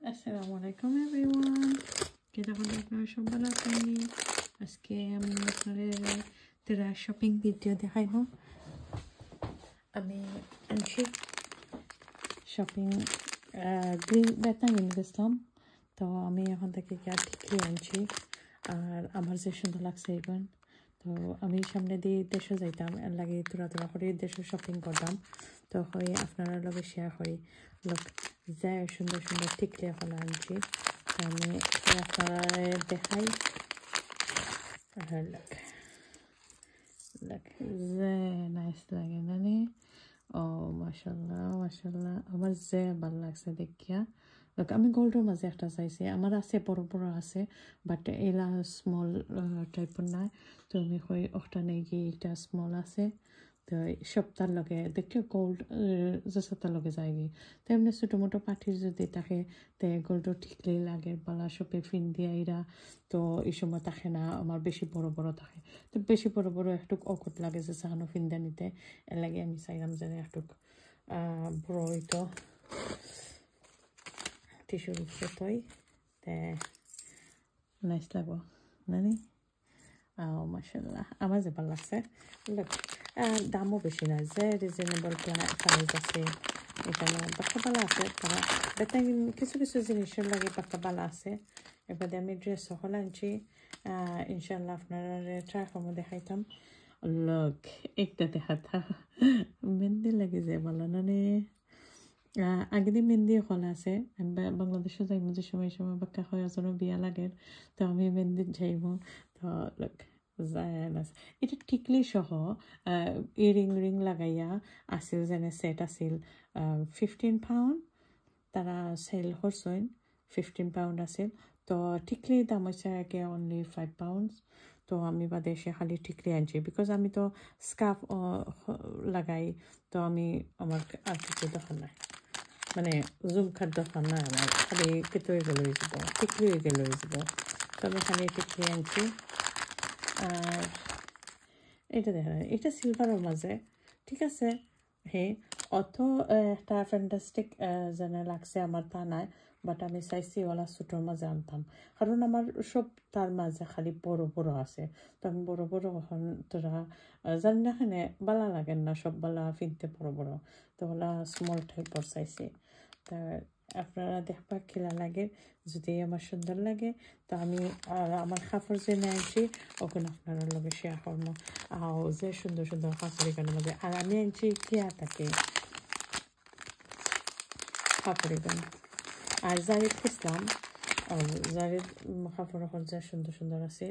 Assalamu alaikum everyone. কিরকম আপনারা সব ভালো আছেন? আজকে আমি আপনাদের তেরা শপিং ভিডিও দেখাইব। আমি আনছি শপিং গ্রিন বেতন গেছিলাম, তো আমি এখন থেকে ঠিকই আনছি। আর আমার যে সুন্দর লাগছে এখন, তো আমি সামনে দিয়ে দেশে যাইতাম, এর লাগে তোরা করে দেশে শপিং করতাম। তো হয় আপনারা লগে শেয়ার করি লোক যায় সুন্দর সুন্দর টিকলি এখন আনছি। আমি আপনারা দেখাই। লোক যে নাইস লাগে না নি? ও মাশাল্লাহ মাশাল্লাহ, আমার যে ভালো লাগছে দেখিয়া। লোক আমি গোল্ডের মাঝে একটা চাইছি, আমার আছে বড় বড় আছে, বাট এলা স্মল টাইপের নাই। তো আমি কই ওটা নেই গিয়ে এটা স্মল আছে, তো সপ্তাহ লগে দেখতে গোল্ড যে সপ্তাহ লগে যায় গিয়ে। তো এমনি ছোটো মোটো পাঠির যদি থাকে তে গোল্ডও ঠিকলেই লাগে, বালা সপে ফিন দিয়া এরা। তো এই সময় থাকে না, আমার বেশি বড় বড় থাকে, তো বেশি বড় বড় একটু অকট লাগে যে সাহানো ফিন্দা নিতে। এর লাগে আমি চাইলাম যে একটু বড় হইতো টিস্যুর উপরে তৈ তে নাইস লাগবো নানি। মাশাল্লাহ আমার যে ভালো লাগছে। দামও বেশি না, যে রিজনেবল প্রাইস আছে এখানে, বাক্কা ভালো আছে। তারা বেতন কিছু কিছু জিনিসের লাগে বাক্কা ভালো আছে। এবারে আমি ড্রেস সকল আনছি, ইনশাল্লাহ আপনারা ট্রাই করবো দেখাইতাম। লোক একটা দেখাতা মেহেন্দি লাগে যে ভালো না নে। আগে দিন মেহেন্দি হল আছে, বাংলাদেশে যাইব যে সময় সময় বাক্কা হয় আসলে বিয়া লাগে, তো আমি মেহেন্দিত যাইব। তো লোক এটা টিকলি সহ রিং লাগাইয়া আছিল, যেনে সেট আছিল 15 পাউন্ড, তারা সেল করছেন 15 পাউন্ড আছিল। তো টিকলির দাম হচ্ছে আগে অনলি 5 পাউন্ড। তো আমি বা দেশে খালি টিকলি আনছি, বিকজ আমি তো স্কার্ফ লাগাই। তো আমি আমার আর কিছু দরকার নাই, মানে জুমখার দরকার নাই আমার, খালি কেতো হয়ে লই যাব, টিকলি হয়ে লই যাব। তো আমি খালি টিকলি আনছি। আর এটা দেখা যায় এটা সিলভারের মাঝে, ঠিক আছে। হে অত একটা ফ্যান্টাস্টিক যেন লাগছে আমার তা নাই, বাট আমি চাইছি ওলা ছোটোর মাঝে আনতাম, কারণ আমার সব তার মাঝে খালি বড় বড় আছে। তো আমি বড় বড় এখন তোরা জানি না এখানে বালা লাগেন না, সব বালা ফিনতে বড় বড়, তো ওলা স্মল টাইপর চাইছি। তা আপনারা দেখবা খেলা লাগে, যদি আমার সুন্দর লাগে তো আমি আমার কাপড় যে আনছি ওখানে আপনারা লগে শেয়ার করবো। যে সুন্দর সুন্দর কাপড় এখানে মধ্যে। আর আমি আনছি কিয়া থাকে কাপড় এখানে। আর জারিদ খুঁজলাম, জারিদ কাপড় এখন যা সুন্দর সুন্দর আছে।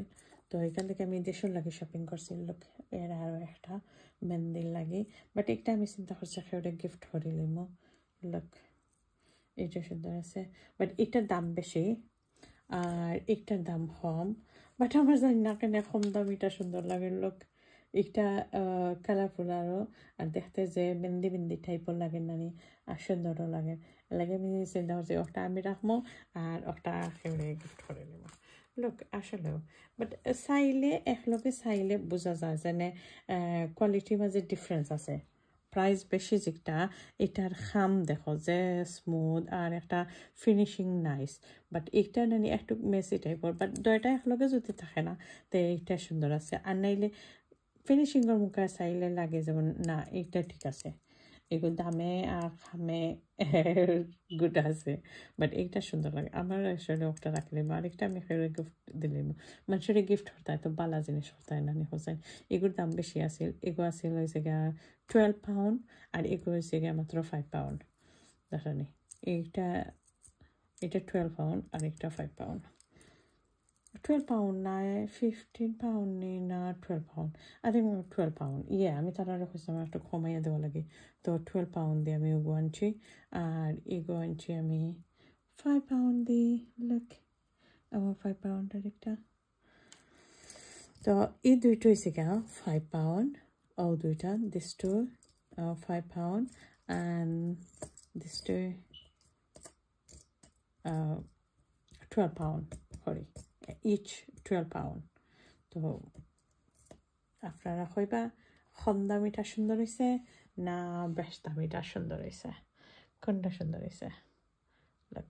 তো এখান থেকে আমি দেশের লাগে শপিং করছি। লোক এর আরও একটা মেহেন্দির লাগে, বাট একটা আমি চিন্তা করছি ওটা গিফট করে লিম। লোক এটা সুন্দর আছে, বাট এটার দাম বেশি আর একটার দাম কম। বাট আমার জানি না কেন কম দাম এটা সুন্দর লাগে। লোক একটা কালারফুল আরও, আর দেখতে যে মেহেন্দি মেহেন্দি টাইপের লাগে নানি, আর সুন্দরও লাগে। লাগে আমি চিন্তা করছি ওটা আমি রাখবো আর ওটা সেগুলো গিফট করে নেব। লোক আসলেও বাট চাইলে একলগে চাইলে বোঝা যায় যেনে কোয়ালিটির মাঝে ডিফারেন্স আছে। প্রাইস বেশি যেটা এটার খাম দেখো যে স্মুথ আর একটা ফিনিশিং নাইস, বাট এইটা নানি একটু মেসি টাইপর। বাট দুইটা একলগে যদি থাকে না তো এইটা সুন্দর আছে। আর নাইলে ফিনিশিংয়ের মুখে চাইলে লাগে যেমন না এইটা ঠিক আছে, এগুলো দামে আর খামে গুড আছে, বাট এইটা সুন্দর লাগে আমার। আসলে ওটা রাখলে আরেকটা আমি গিফট দিলে মানুষের গিফট হতায় তো বালা জিনিস হতায় নানি হোসেন। এগুলোর দাম বেশি আছিল, এগো আছিল হয়েছে গা 12 পাউন্ড আর এগো হয়েছে গা মাত্র 5 পাউন্ড। দেখানি এইটা, এটা 12 পাউন্ড আর একটা 5 পাউন্ড। 12 পাউন্ড না 15 পাউন্ড নেই না 12 পাউন্ড, আই থিঙ্ক 12 পাউন্ড। ইয়ে আমি তারা রেখেছিলাম একটু কমাইয়া দেওয়া লাগে, তো 12 পাউন্ড দিয়ে আমি এগো আনছি। আর এগো আনছি আমি 5 পাউন্ড দিয়ে। লোক আমার 5 পাউন্ডের একটা। তো এই দুইটা হয়েছে গা 5 পাউন্ড, ও দুইটা this two 5 pound and this two 12 pound sorry, each 12 pound. তো আপনারা কইবা কম দামিটা সুন্দর হয়েছে না বেশ দামিটা সুন্দর হয়েছে, কোনটা সুন্দর হয়েছে? লোক